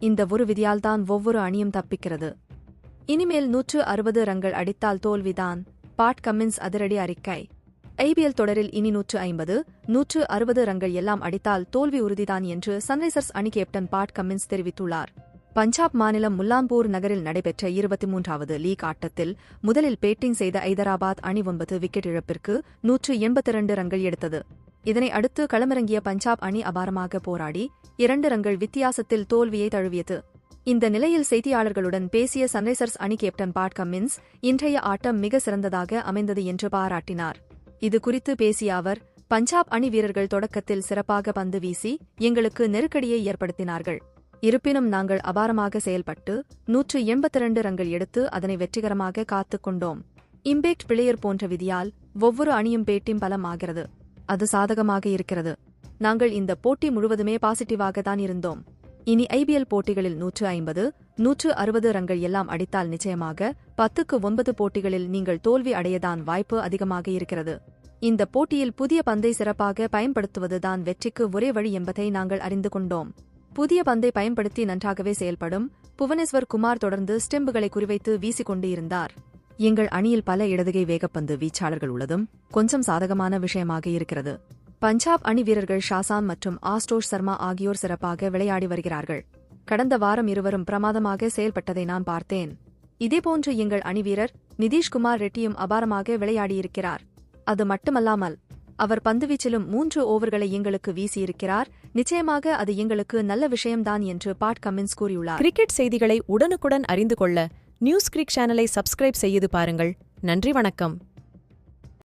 இந்த ஒரு விதியால்தான் ஒவ்வொரு அணியும் தப்பிக்கிறது. இனிமேல் 160 ரன்கள் அடித்தால் தோல்விதான். பாட் கம்மின்ஸ் அதிரடி அறிக்கை. ஐபிஎல் தொடரில் இனி 150, 160 ரன்கள் எல்லாம் அடித்தால் தோல்வி உறுதிதான் என்று சன்ரைசர்ஸ் அணி கேப்டன் பாட் கம்மின்ஸ் தெரிவித்துள்ளார். பஞ்சாப் மாநிலம் முல்லான்பூர் நகரில் நடைபெற்ற 23வது லீக் ஆட்டத்தில் முதலில் பேட்டிங் செய்த ஐதராபாத் அணி 9 விக்கெட் இழப்பிற்கு 182 ரன்கள் எடுத்தது. இதனை அடுத்து களமிறங்கிய பஞ்சாப் அணி அபாரமாக போராடி 2 ரன்கள் வித்தியாசத்தில் தோல்வியை தழுவியது. இந்த நிலையில் செய்தியாளர்களுடன் பேசிய சன்ரைசர்ஸ் அணி கேப்டன் பாட் கம்மின்ஸ் இன்றைய ஆட்டம் மிக சிறந்ததாக அமைந்தது என்று பாராட்டினார். இது குறித்து பேசிய அவர், பஞ்சாப் அணி வீரர்கள் தொடக்கத்தில் சிறப்பாக பந்து வீசி எங்களுக்கு நெருக்கடியை ஏற்படுத்தினார்கள். இருப்பினும் நாங்கள் அபாரமாக செயல்பட்டு 182 ரன்கள் எடுத்து அதனை வெற்றிகரமாக காத்துக் கொண்டோம். இம்பேக்ட் பிளேயர் போன்ற விதியால் ஒவ்வொரு அணியும் பேட்டிங் பலம் ஆகிறது. அது சாதகமாக இருக்கிறது. நாங்கள் இந்த போட்டி முழுவதுமே பாசிட்டிவாக தான் இருந்தோம். இனி ஐபிஎல் போட்டிகளில் 150, 160 ரன்கள் எல்லாம் அடித்தால் நிச்சயமாக 10க்கு 9 போட்டிகளில் நீங்கள் தோல்வி அடையதான் வாய்ப்பு அதிகமாக இருக்கிறது. இந்த போட்டியில் புதிய பந்தை சிறப்பாக பயன்படுத்துவதுதான் வெற்றிக்கு ஒரே வழி என்பதை நாங்கள் அறிந்து கொண்டோம். புதிய பந்தை பயன்படுத்தி நன்றாகவே செயல்படும் புவனேஸ்வர் குமார் தொடர்ந்து ஸ்டெம்புகளை குறிவைத்து வீசிக்கொண்டு இருந்தார். எங்கள் அணியில் பல இடதுகை வேகப்பந்து வீச்சாளர்கள் உள்ளதும் கொஞ்சம் சாதகமான விஷயமாக இருக்கிறது. பஞ்சாப் அணி வீரர்கள் ஷாசான் மற்றும் ஆஸ்டோஷ் சர்மா ஆகியோர் சிறப்பாக விளையாடி வருகிறார்கள். கடந்த வாரம் இருவரும் பிரமாதமாக செயல்பட்டதை நான் பார்த்தேன். இதேபோன்று எங்கள் அணி வீரர் நிதிஷ்குமார் ரெட்டியும் அபாரமாக விளையாடியிருக்கிறார். அது மட்டுமல்லாமல் அவர் பந்துவீச்சிலும் 3 ஓவர்களை எங்களுக்கு வீசியிருக்கிறார். நிச்சயமாக அது எங்களுக்கு நல்ல விஷயம்தான் என்று பாட் கம்மின்ஸ் கூறியுள்ளார். கிரிக்கெட் செய்திகளை உடனுக்குடன் அறிந்து கொள்ள நியூஸ் கிரிக் சேனலை சப்ஸ்கிரைப் செய்து பாருங்கள். நன்றி, வணக்கம்.